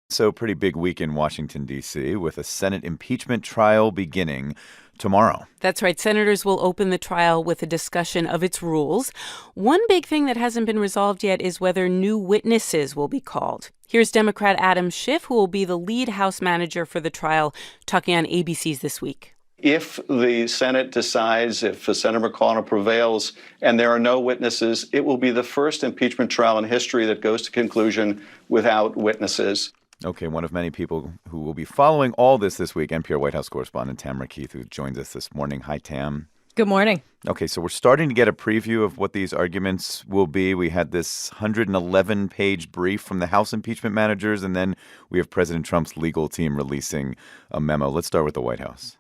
So pretty big week in Washington, D.C., with a Senate impeachment trial beginning tomorrow. That's right. Senators will open the trial with a discussion of its rules. One big thing that hasn't been resolved yet is whether new witnesses will be called. Here's Democrat Adam Schiff, who will be the lead House manager for the trial, talking on ABC's This Week. If the Senate decides, if Senator McConnell prevails and there are no witnesses, it will be the first impeachment trial in history that goes to conclusion without witnesses. Okay, one of many people who will be following all this week, NPR White House correspondent Tamara Keith, who joins us this morning. Hi, Tam. Good morning. Okay, so we're starting to get a preview of what these arguments will be. We had this 111-page brief from the House impeachment managers, and then we have President Trump's legal team releasing a memo. Let's start with the White House.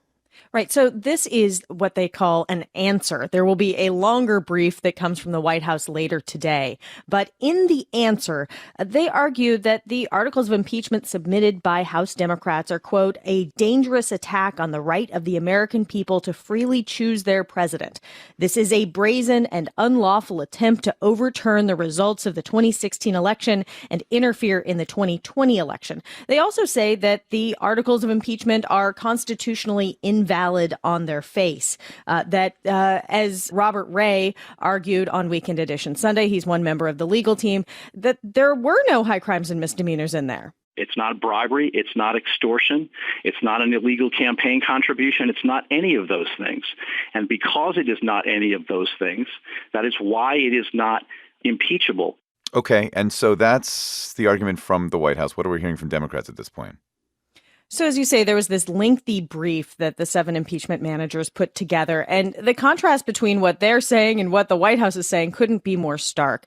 Right. So this is what they call an answer. There will be a longer brief that comes from the White House later today. But in the answer, they argue that the articles of impeachment submitted by House Democrats are, quote, a dangerous attack on the right of the American people to freely choose their president. This is a brazen and unlawful attempt to overturn the results of the 2016 election and interfere in the 2020 election. They also say that the articles of impeachment are constitutionally invalid. invalid on their face. As Robert Ray argued on Weekend Edition Sunday, he's one member of the legal team, that there were no high crimes and misdemeanors in there. It's not bribery. It's not extortion. It's not an illegal campaign contribution. It's not any of those things. And because it is not any of those things, that is why it is not impeachable. Okay, and so that's the argument from the White House. What are we hearing from Democrats at this point? So as you say, there was this lengthy brief that the 7 impeachment managers put together, and the contrast between what they're saying and what the White House is saying couldn't be more stark.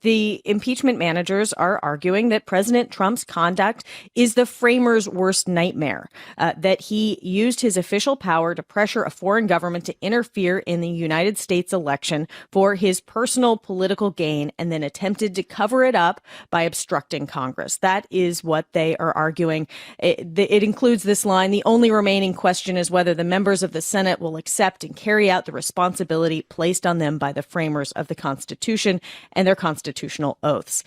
The impeachment managers are arguing that President Trump's conduct is the framers' worst nightmare, that he used his official power to pressure a foreign government to interfere in the United States election for his personal political gain and then attempted to cover it up by obstructing Congress. That is what they are arguing. It includes this line: the only remaining question is whether the members of the Senate will accept and carry out the responsibility placed on them by the framers of the Constitution and their constitutional oaths.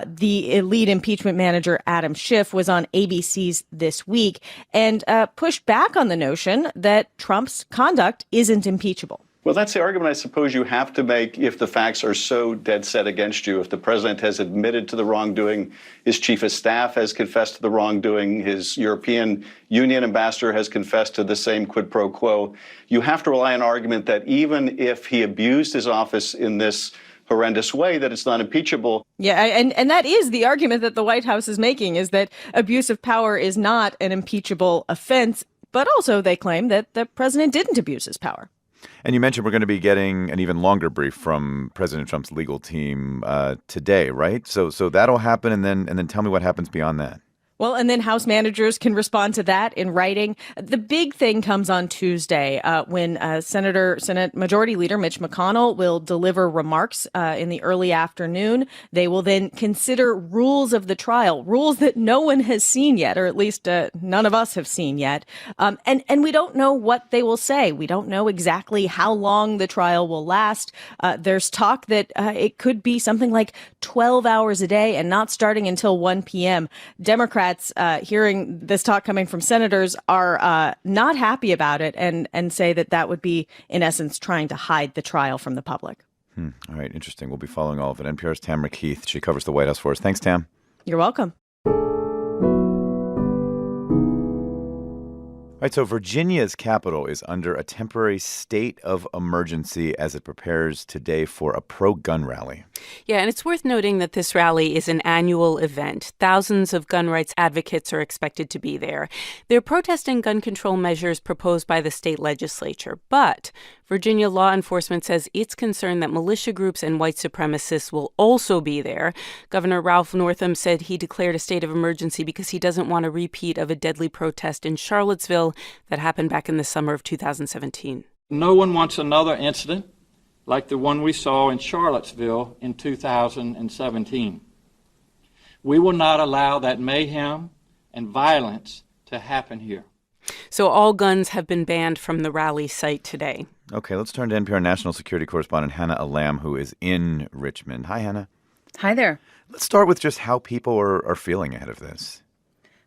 The lead impeachment manager, Adam Schiff, was on ABC's This Week and pushed back on the notion that Trump's conduct isn't impeachable. Well, that's the argument I suppose you have to make if the facts are so dead set against you. If the president has admitted to the wrongdoing, his chief of staff has confessed to the wrongdoing, his European Union ambassador has confessed to the same quid pro quo, you have to rely on an argument that even if he abused his office in this horrendous way, that it's not impeachable. Yeah, and that is the argument that the White House is making, is that abuse of power is not an impeachable offense, but also they claim that the president didn't abuse his power. And you mentioned we're going to be getting an even longer brief from President Trump's legal team today, right? So that'll happen, and then tell me what happens beyond that. Well, and then House managers can respond to that in writing. The big thing comes on Tuesday when Senate Majority Leader Mitch McConnell will deliver remarks in the early afternoon. They will then consider rules of the trial, rules that no one has seen yet, or at least none of us have seen yet. And we don't know what they will say. We don't know exactly how long the trial will last. There's talk that it could be something like 12 hours a day and not starting until 1 p.m. Democrats, hearing this talk coming from senators, are not happy about it and say that would be, in essence, trying to hide the trial from the public. All right, interesting. We'll be following all of it. NPR's Tamara Keith. She covers the White House for us. Thanks, Tam. You're welcome. All right, so Virginia's capital is under a temporary state of emergency as it prepares today for a pro-gun rally. Yeah, and it's worth noting that this rally is an annual event. Thousands of gun rights advocates are expected to be there. They're protesting gun control measures proposed by the state legislature. But Virginia law enforcement says it's concerned that militia groups and white supremacists will also be there. Governor Ralph Northam said he declared a state of emergency because he doesn't want a repeat of a deadly protest in Charlottesville that happened back in the summer of 2017. No one wants another incident like the one we saw in Charlottesville in 2017. We will not allow that mayhem and violence to happen here. So all guns have been banned from the rally site today. Okay, let's turn to NPR national security correspondent Hannah Alam, who is in Richmond. Hi, Hannah. Hi there. Let's start with just how people are feeling ahead of this.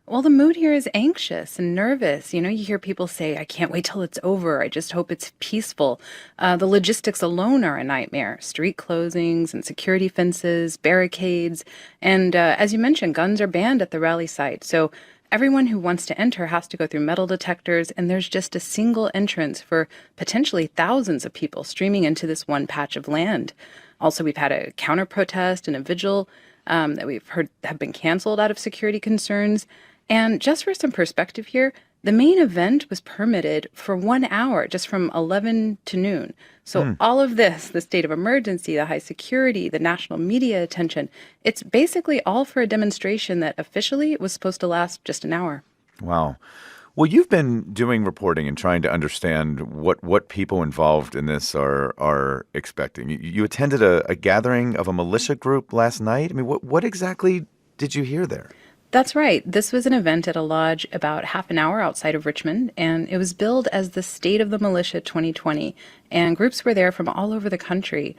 Well, the mood here is anxious and nervous. You hear people say, I can't wait till it's over. I just hope it's peaceful. The logistics alone are a nightmare. Street closings and security fences, barricades. And as you mentioned, guns are banned at the rally site. So everyone who wants to enter has to go through metal detectors. And there's just a single entrance for potentially thousands of people streaming into this one patch of land. Also, we've had a counter protest and a vigil that we've heard have been canceled out of security concerns. And just for some perspective here, the main event was permitted for 1 hour, just from 11 to noon. So all of this, the state of emergency, the high security, the national media attention, it's basically all for a demonstration that officially was supposed to last just an hour. Wow. Well, you've been doing reporting and trying to understand what people involved in this are expecting. You attended a gathering of a militia group last night. I mean, what exactly did you hear there? That's right. This was an event at a lodge about half an hour outside of Richmond, and it was billed as the State of the Militia 2020, and groups were there from all over the country.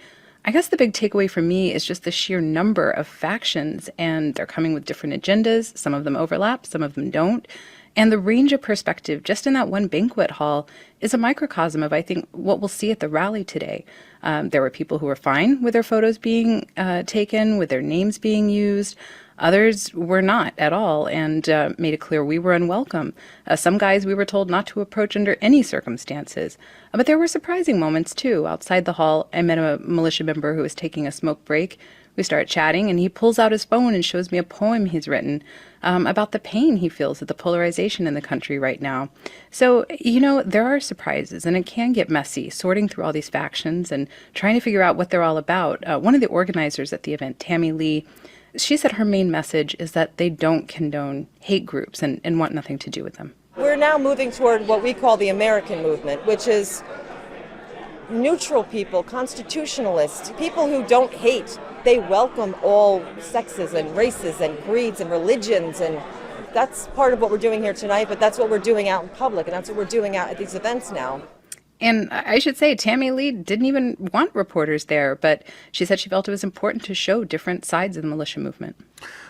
I guess the big takeaway for me is just the sheer number of factions, and they're coming with different agendas. Some of them overlap, some of them don't. And the range of perspective just in that one banquet hall is a microcosm of, I think, what we'll see at the rally today. There were people who were fine with their photos being taken, with their names being used. Others were not at all and made it clear we were unwelcome. Some guys we were told not to approach under any circumstances. But there were surprising moments, too. Outside the hall, I met a militia member who was taking a smoke break. We start chatting, and he pulls out his phone and shows me a poem he's written about the pain he feels at the polarization in the country right now. So, there are surprises, and it can get messy, sorting through all these factions and trying to figure out what they're all about. One of the organizers at the event, Tammy Lee, she said her main message is that they don't condone hate groups and want nothing to do with them. We're now moving toward what we call the American movement, which is neutral people, constitutionalists, people who don't hate. They welcome all sexes and races and creeds and religions, and that's part of what we're doing here tonight, but that's what we're doing out in public, and that's what we're doing out at these events now. And I should say, Tammy Lee didn't even want reporters there, but she said she felt it was important to show different sides of the militia movement.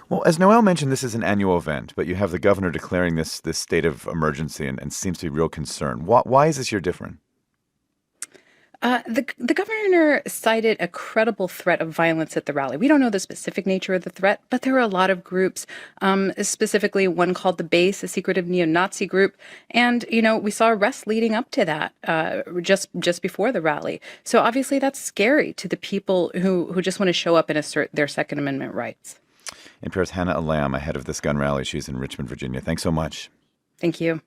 Well, as Noelle mentioned, this is an annual event, but you have the governor declaring this state of emergency and seems to be real concern. Why is this year different? The governor cited a credible threat of violence at the rally. We don't know the specific nature of the threat, but there were a lot of groups, specifically one called The Base, a secretive neo-Nazi group. And, we saw arrests leading up to that just before the rally. So obviously that's scary to the people who just want to show up and assert their Second Amendment rights. NPR's Hannah Alam, ahead of this gun rally. She's in Richmond, Virginia. Thanks so much. Thank you.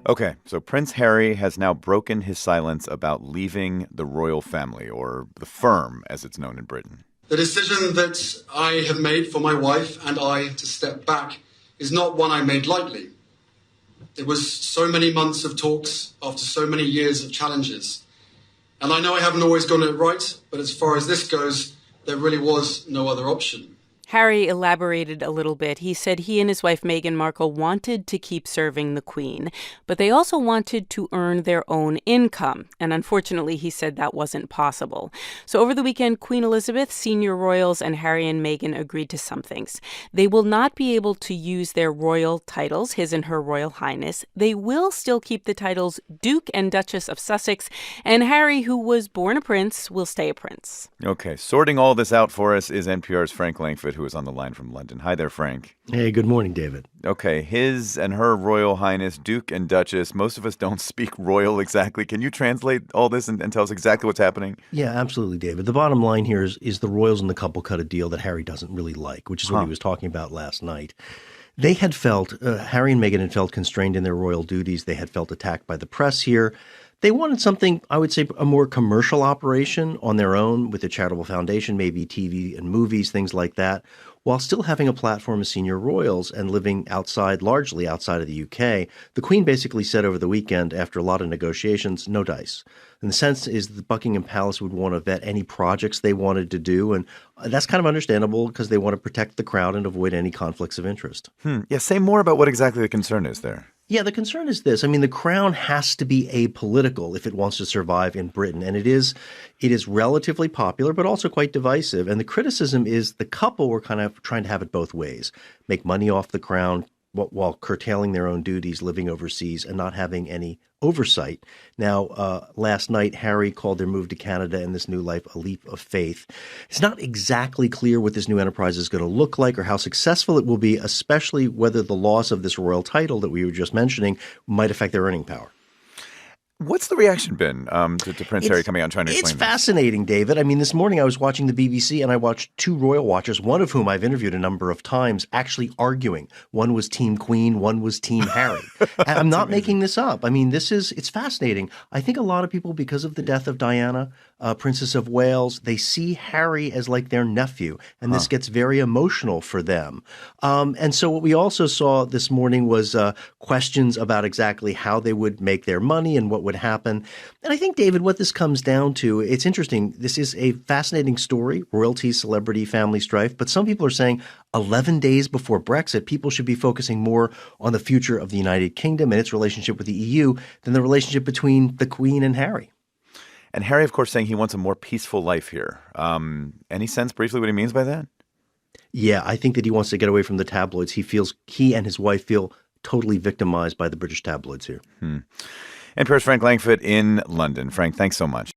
Okay, so Prince Harry has now broken his silence about leaving the royal family, or the firm, as it's known in Britain. The decision that I have made for my wife and I to step back is not one I made lightly. It was so many months of talks after so many years of challenges. And I know I haven't always gotten it right, but as far as this goes, there really was no other option. Harry elaborated a little bit. He said he and his wife Meghan Markle wanted to keep serving the Queen, but they also wanted to earn their own income. And unfortunately, he said that wasn't possible. So over the weekend, Queen Elizabeth, senior royals, and Harry and Meghan agreed to some things. They will not be able to use their royal titles, His and Her Royal Highness. They will still keep the titles Duke and Duchess of Sussex. And Harry, who was born a prince, will stay a prince. Okay, sorting all this out for us is NPR's Frank Langford, who is on the line from London. Hi there, Frank. Hey, good morning, David. Okay, His and Her Royal Highness, Duke and Duchess. Most of us don't speak royal exactly. Can you translate all this and tell us exactly what's happening? Yeah, absolutely, David. The bottom line here is the royals and the couple cut a deal that Harry doesn't really like, which is what he was talking about last night. They had felt, Harry and Meghan had felt constrained in their royal duties. They had felt attacked by the press here. They wanted something, I would say, a more commercial operation on their own with a charitable foundation, maybe TV and movies, things like that, while still having a platform as senior royals and living largely outside of the UK. The Queen basically said over the weekend, after a lot of negotiations, no dice. And the sense is the Buckingham Palace would want to vet any projects they wanted to do. And that's kind of understandable because they want to protect the crown and avoid any conflicts of interest. Yeah, say more about what exactly the concern is there. Yeah, the concern is this. I mean, the crown has to be apolitical if it wants to survive in Britain. And it is relatively popular, but also quite divisive. And the criticism is the couple were kind of trying to have it both ways, make money off the crown while curtailing their own duties, living overseas and not having any oversight. Now, last night, Harry called their move to Canada and this new life a leap of faith. It's not exactly clear what this new enterprise is going to look like or how successful it will be, especially whether the loss of this royal title that we were just mentioning might affect their earning power. What's the reaction been to Prince Harry coming out and trying to explain It's fascinating, David. I mean, this morning I was watching the BBC and I watched two royal watchers, one of whom I've interviewed a number of times, actually arguing. One was Team Queen, one was Team Harry. And I'm not making this up. I mean, it's fascinating. I think a lot of people, because of the death of Diana, Princess of Wales, they see Harry as like their nephew, and this gets very emotional for them. And so what we also saw this morning was questions about exactly how they would make their money and what would happen. And I think, David, what this comes down to, it's interesting. This is a fascinating story, royalty, celebrity, family strife. But some people are saying 11 days before Brexit, people should be focusing more on the future of the United Kingdom and its relationship with the EU than the relationship between the Queen and Harry. And Harry, of course, saying he wants a more peaceful life here. Any sense briefly what he means by that? Yeah, I think that he wants to get away from the tabloids. He and his wife feel totally victimized by the British tabloids here. NPR's Frank Langfitt in London. Frank, thanks so much.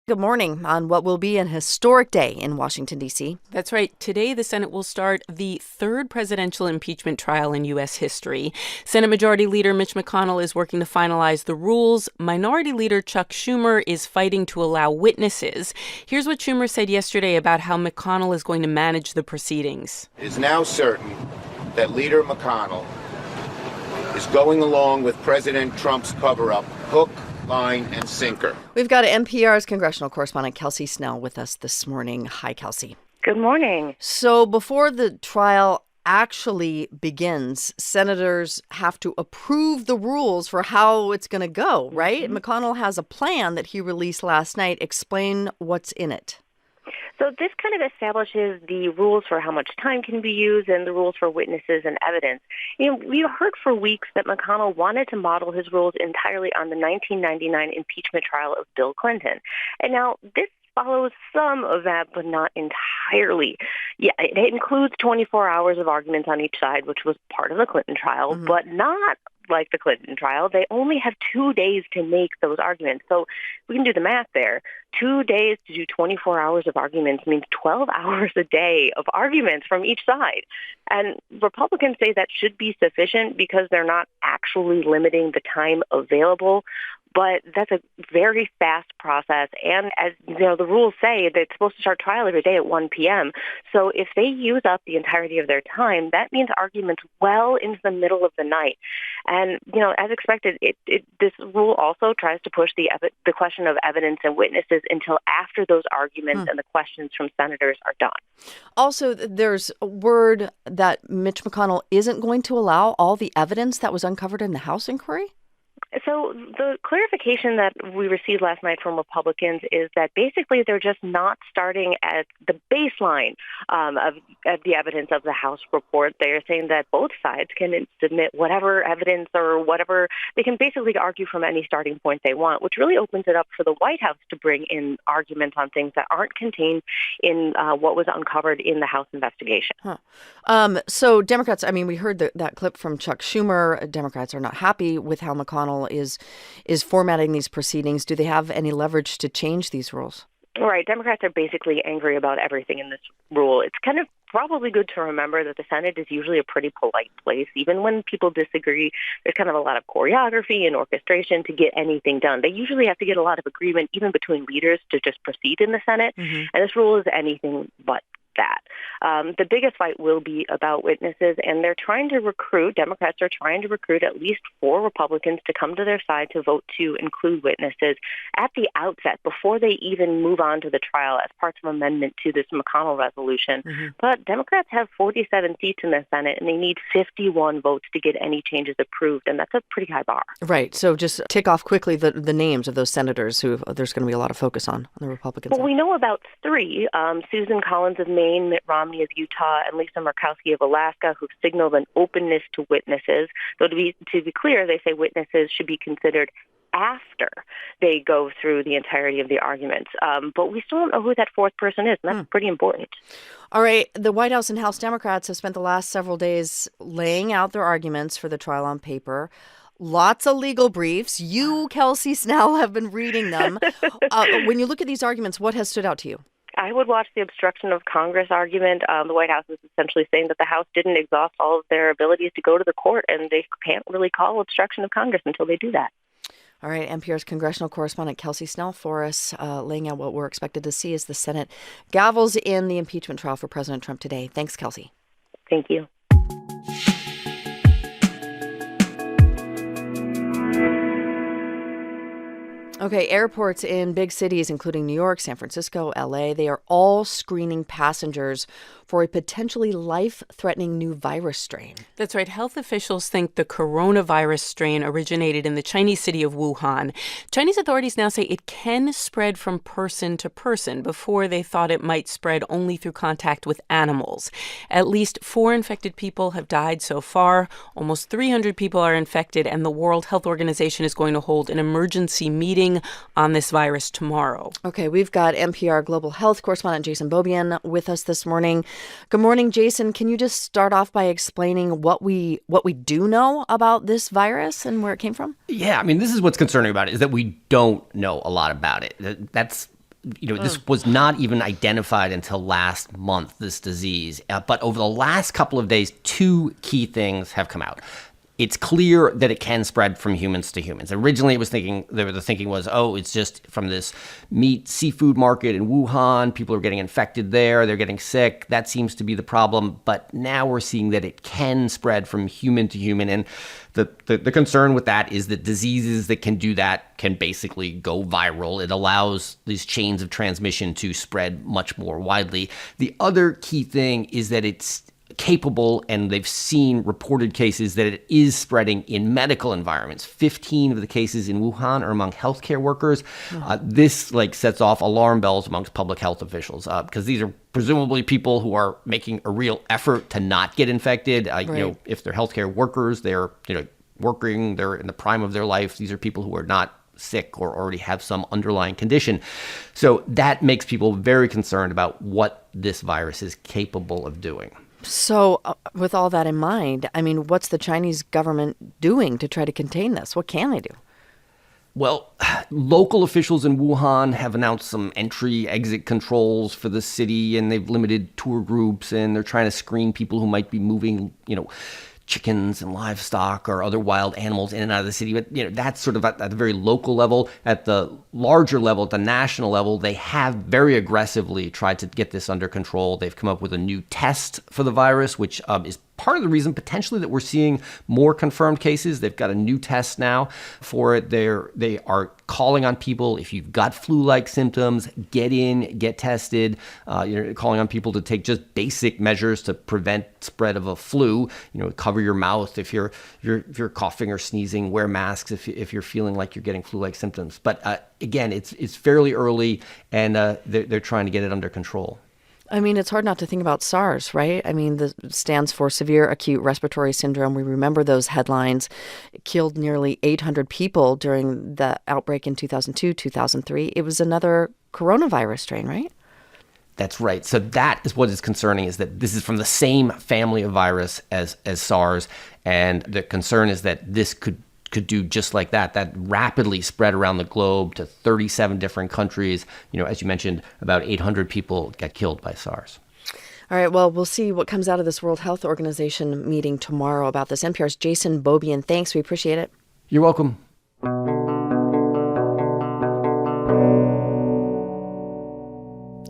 Good morning on what will be an historic day in Washington, D.C. That's right. Today, the Senate will start the third presidential impeachment trial in U.S. history. Senate Majority Leader Mitch McConnell is working to finalize the rules. Minority Leader Chuck Schumer is fighting to allow witnesses. Here's what Schumer said yesterday about how McConnell is going to manage the proceedings. It is now certain that Leader McConnell is going along with President Trump's cover-up, hook, line, and sinker. We've got NPR's congressional correspondent Kelsey Snell with us this morning. Hi, Kelsey. Good morning. So before the trial actually begins, senators have to approve the rules for how it's going to go, right? Mm-hmm. McConnell has a plan that he released last night. Explain what's in it. So this kind of establishes the rules for how much time can be used and the rules for witnesses and evidence. We've heard for weeks that McConnell wanted to model his rules entirely on the 1999 impeachment trial of Bill Clinton. And now this follows some of that, but not entirely. Yeah, it includes 24 hours of arguments on each side, which was part of the Clinton trial, but not like the Clinton trial. They only have 2 days to make those arguments. So we can do the math there. 2 days to do 24 hours of arguments means 12 hours a day of arguments from each side. And Republicans say that should be sufficient because they're not actually limiting the time available. But that's a very fast process. And as you know, the rules say that it's supposed to start trial every day at 1 p.m. So if they use up the entirety of their time, that means arguments well into the middle of the night. And, as expected, this rule also tries to push the question of evidence and witnesses until after those arguments and the questions from senators are done. Also, there's a word that Mitch McConnell isn't going to allow all the evidence that was uncovered in the House inquiry? So the clarification that we received last night from Republicans is that basically they're just not starting at the baseline of the evidence of the House report. They are saying that both sides can submit whatever evidence or whatever. They can basically argue from any starting point they want, which really opens it up for the White House to bring in arguments on things that aren't contained in what was uncovered in the House investigation. So Democrats, we heard that clip from Chuck Schumer. Democrats are not happy with how McConnell is formatting these proceedings. Do they have any leverage to change these rules? Right. Democrats are basically angry about everything in this rule. It's kind of probably good to remember that the Senate is usually a pretty polite place. Even when people disagree, there's kind of a lot of choreography and orchestration to get anything done. They usually have to get a lot of agreement, even between leaders, to just proceed in the Senate. And this rule is anything but that. The biggest fight will be about witnesses, and Democrats are trying to recruit at least 4 Republicans to come to their side to vote to include witnesses at the outset before they even move on to the trial as part of an amendment to this McConnell resolution. But Democrats have 47 seats in the Senate, and they need 51 votes to get any changes approved, and that's a pretty high bar. Right. So just tick off quickly the names of those senators who there's going to be a lot of focus on the Republican side. Well, we know about 3. Susan Collins of Maine, Mitt Romney of Utah, and Lisa Murkowski of Alaska, who've signaled an openness to witnesses. So to be clear, they say witnesses should be considered after they go through the entirety of the arguments. But we still don't know who that 4th person is, and that's pretty important. All right. The White House and House Democrats have spent the last several days laying out their arguments for the trial on paper. Lots of legal briefs. You, Kelsey Snell, have been reading them. When you look at these arguments, what has stood out to you? I would watch the obstruction of Congress argument. The White House is essentially saying that the House didn't exhaust all of their abilities to go to the court, and they can't really call obstruction of Congress until they do that. All right, NPR's congressional correspondent Kelsey Snell for us, laying out what we're expected to see as the Senate gavels in the impeachment trial for President Trump today. Thanks, Kelsey. Thank you. Okay, airports in big cities, including New York, San Francisco, LA, they are all screening passengers for a potentially life-threatening new virus strain. That's right. Health officials think the coronavirus strain originated in the Chinese city of Wuhan. Chinese authorities now say it can spread from person to person. Before, they thought it might spread only through contact with animals. At least 4 infected people have died so far. Almost 300 people are infected, and the World Health Organization is going to hold an emergency meeting on this virus tomorrow. Okay, we've got NPR Global Health correspondent Jason Beaubien with us this morning. Good morning, Jason. Can you just start off by explaining what we do know about this virus and where it came from? Yeah, I mean, this is what's concerning about it, is that we don't know a lot about it. That's this was not even identified until last month, this disease. But over the last couple of days, 2 key things have come out. It's clear that it can spread from humans to humans. Originally, the thinking was, it's just from this seafood market in Wuhan. People are getting infected there. They're getting sick. That seems to be the problem. But now we're seeing that it can spread from human to human. And the concern with that is that diseases that can do that can basically go viral. It allows these chains of transmission to spread much more widely. The other key thing is that it's capable, and they've seen reported cases that it is spreading in medical environments. 15 of the cases in Wuhan are among healthcare workers. This sets off alarm bells amongst public health officials because these are presumably people who are making a real effort to not get infected. Right. If they're healthcare workers, they're working, they're in the prime of their life. These are people who are not sick or already have some underlying condition. So that makes people very concerned about what this virus is capable of doing. So with all that in mind, I mean, what's the Chinese government doing to try to contain this? What can they do? Well, local officials in Wuhan have announced some entry-exit controls for the city, and they've limited tour groups, and they're trying to screen people who might be moving, chickens and livestock or other wild animals in and out of the city. But, that's sort of at the very local level. At the larger level, at the national level, they have very aggressively tried to get this under control. They've come up with a new test for the virus, which is part of the reason potentially that we're seeing more confirmed cases. They've got a new test now for it. They are calling on people, if you've got flu-like symptoms, get tested. You're calling on people to take just basic measures to prevent spread of a flu. Cover your mouth if you're coughing or sneezing. Wear masks if you're feeling like you're getting flu-like symptoms. But again, it's fairly early, and they're trying to get it under control. I mean, it's hard not to think about SARS, right? I mean, that stands for Severe Acute Respiratory Syndrome. We remember those headlines. It killed nearly 800 people during the outbreak in 2002, 2003. It was another coronavirus strain, right? That's right. So that is what is concerning, is that this is from the same family of virus as SARS. And the concern is that this could do just like that rapidly spread around the globe to 37 different countries. As you mentioned, about 800 people got killed by SARS. All right, well, we'll see what comes out of this World Health Organization meeting tomorrow about this. NPR's Jason Beaubien, thanks. We appreciate it. You're welcome.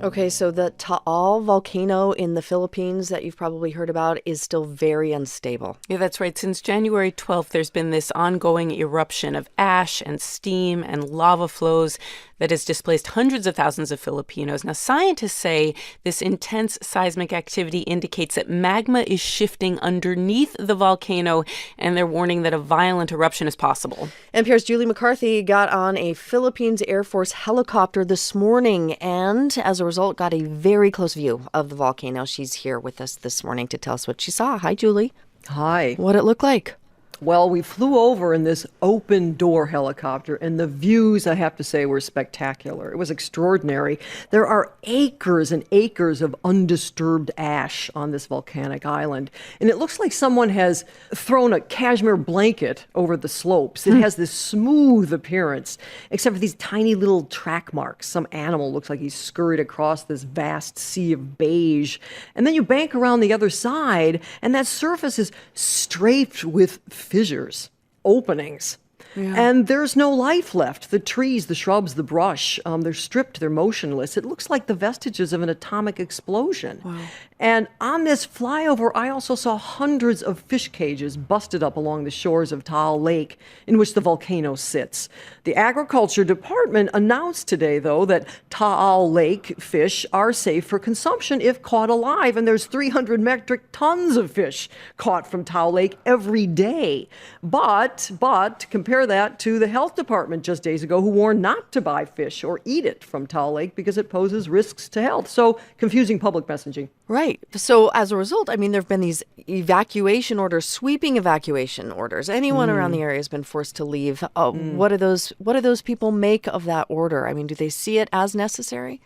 Okay, so the Taal volcano in the Philippines that you've probably heard about is still very unstable. Yeah, that's right. Since January 12th, there's been this ongoing eruption of ash and steam and lava flows that has displaced hundreds of thousands of Filipinos. Now, scientists say this intense seismic activity indicates that magma is shifting underneath the volcano, and they're warning that a violent eruption is possible. NPR's Julie McCarthy got on a Philippines Air Force helicopter this morning and, as a result, got a very close view of the volcano. She's here with us this morning to tell us what she saw. Hi, Julie. Hi. What it looked like. Well, we flew over in this open-door helicopter, and the views, I have to say, were spectacular. It was extraordinary. There are acres and acres of undisturbed ash on this volcanic island, and it looks like someone has thrown a cashmere blanket over the slopes. It has this smooth appearance, except for these tiny little track marks. Some animal looks like he's scurried across this vast sea of beige. And then you bank around the other side, and that surface is strafed with fissures, openings. Yeah. And there's no life left. The trees, the shrubs, the brush, they're stripped, they're motionless. It looks like the vestiges of an atomic explosion. Wow. And on this flyover, I also saw hundreds of fish cages busted up along the shores of Taal Lake, in which the volcano sits. The Agriculture Department announced today, though, that Taal Lake fish are safe for consumption if caught alive, and there's 300 metric tons of fish caught from Taal Lake every day. But compare that to the health department just days ago, who warned not to buy fish or eat it from Taal Lake because it poses risks to health. So confusing public messaging. Right. So as a result, I mean, there have been these evacuation orders, sweeping evacuation orders. Anyone around the area has been forced to leave. What do those people make of that order? I mean, do they see it as necessary?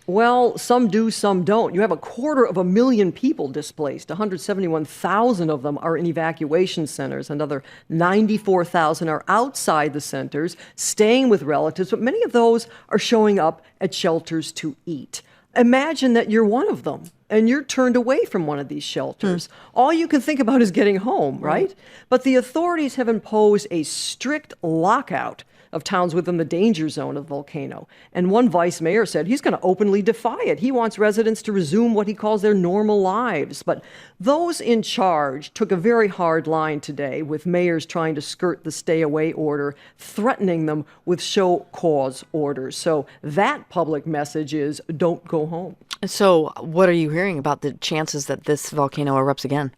Well, some do, some don't. You have 250,000 people displaced. 171,000 of them are in evacuation centers. Another 94,000 are outside the centers, staying with relatives, but many of those are showing up at shelters to eat. Imagine that you're one of them and you're turned away from one of these shelters. All you can think about is getting home, right? But the authorities have imposed a strict lockout of towns within the danger zone of the volcano. And one vice mayor said he's going to openly defy it. He wants residents to resume what he calls their normal lives. But those in charge took a very hard line today, with mayors trying to skirt the stay away order, threatening them with show cause orders. So that public message is don't go home. So what are you hearing about the chances that this volcano erupts again?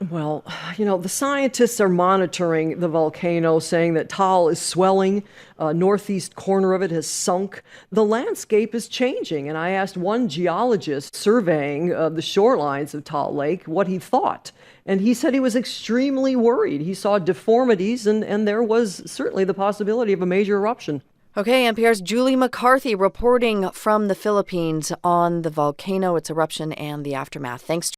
Well, the scientists are monitoring the volcano, saying that Taal is swelling. Northeast corner of it has sunk. The landscape is changing. And I asked one geologist surveying the shorelines of Taal Lake what he thought. And he said he was extremely worried. He saw deformities, and there was certainly the possibility of a major eruption. Okay, NPR's Julie McCarthy reporting from the Philippines on the volcano, its eruption, and the aftermath. Thanks.